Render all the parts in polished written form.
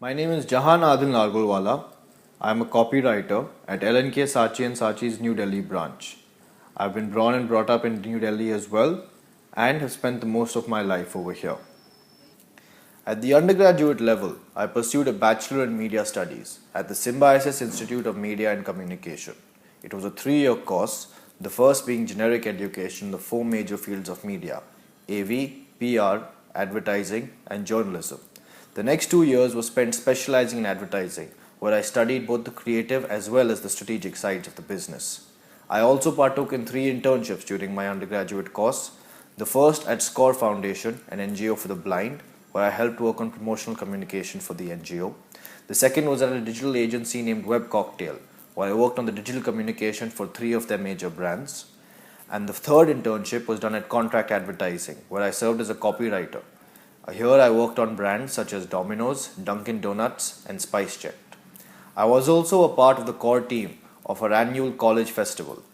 My name is Jahan Adil Nargolwala. I am a copywriter at LNK Saatchi and Saatchi's New Delhi branch. I've been born and brought up in New Delhi as well and have spent the most of my life over here. At the undergraduate level, I pursued a Bachelor in Media Studies at the Symbiosis Institute of Media and Communication. It was a 3-year course, the first being generic education in the 4 major fields of media: AV, PR, advertising, and journalism. The next 2 years were spent specializing in advertising, where I studied both the creative as well as the strategic sides of the business. I also partook in 3 internships during my undergraduate course. The first at SCORE Foundation, an NGO for the blind, where I helped work on promotional communication for the NGO. The second was at a digital agency named Web Cocktail, where I worked on the digital communication for 3 of their major brands. And the third internship was done at Contract Advertising, where I served as a copywriter. Here I worked on brands such as Domino's, Dunkin' Donuts, and SpiceJet. I was also a part of the core team of our annual college festival.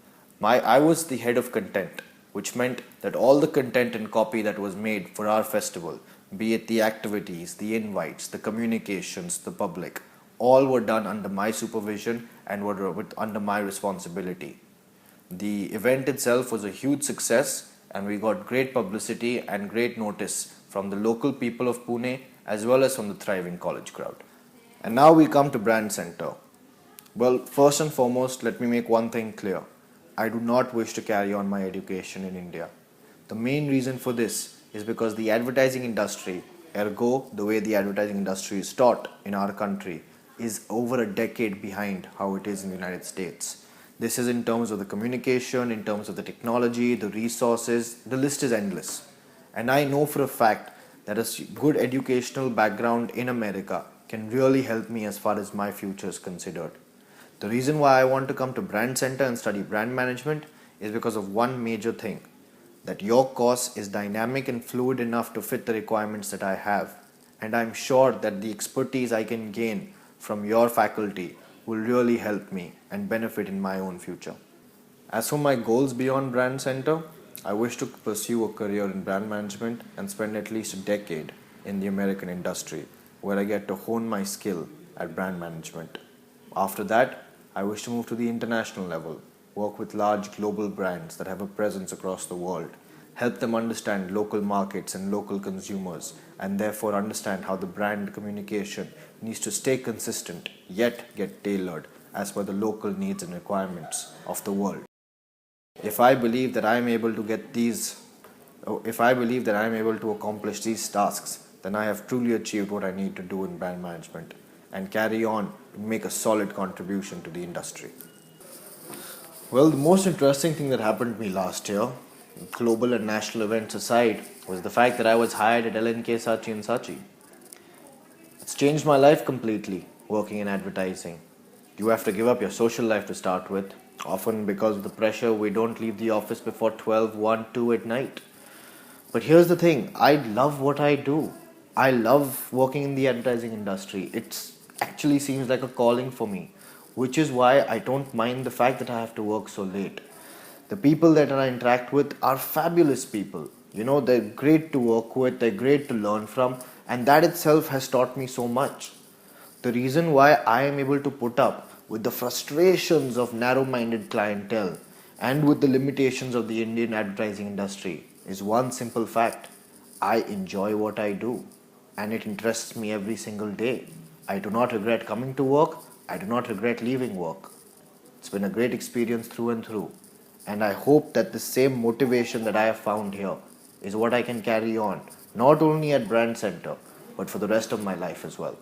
I was the head of content, which meant that all the content and copy that was made for our festival, be it the activities, the invites, the communications, the public, all were done under my supervision and were under my responsibility. The event itself was a huge success, and we got great publicity and great notice from the local people of Pune as well as from the thriving college crowd. And now we come to Brand Center. Well, first and foremost, let me make one thing clear. I do not wish to carry on my education in India. The main reason for this is because the advertising industry, ergo the way the advertising industry is taught in our country, is over a decade behind how it is in the United States. This is in terms of the communication, in terms of the technology, the resources, the list is endless. And I know for a fact that a good educational background in America can really help me as far as my future is considered. The reason why I want to come to Brand Center and study brand management is because of one major thing, that your course is dynamic and fluid enough to fit the requirements that I have. And I'm sure that the expertise I can gain from your faculty will really help me and benefit in my own future. As for my goals beyond Brand Center, I wish to pursue a career in brand management and spend at least a decade in the American industry, where I get to hone my skill at brand management. After that, I wish to move to the international level, work with large global brands that have a presence across the world, help them understand local markets and local consumers, and therefore understand how the brand communication needs to stay consistent yet get tailored as per the local needs and requirements of the world. If I believe that I am able to accomplish these tasks, then I have truly achieved what I need to do in brand management and carry on to make a solid contribution to the industry. Well, the most interesting thing that happened to me last year, global and national events aside, was the fact that I was hired at LNK Saatchi and Saatchi. It's changed my life completely, working in advertising. You have to give up your social life to start with. Often because of the pressure, we don't leave the office before 12, 1, 2 at night. But here's the thing, I love what I do. I love working in the advertising industry. It actually seems like a calling for me, which is why I don't mind the fact that I have to work so late. The people that I interact with are fabulous people. They're great to work with, they're great to learn from, and that itself has taught me so much. The reason why I am able to put up with the frustrations of narrow-minded clientele and with the limitations of the Indian advertising industry is one simple fact. I enjoy what I do, and it interests me every single day. I do not regret coming to work. I do not regret leaving work. It's been a great experience through and through, and I hope that the same motivation that I have found here is what I can carry on, not only at Brand Center, but for the rest of my life as well.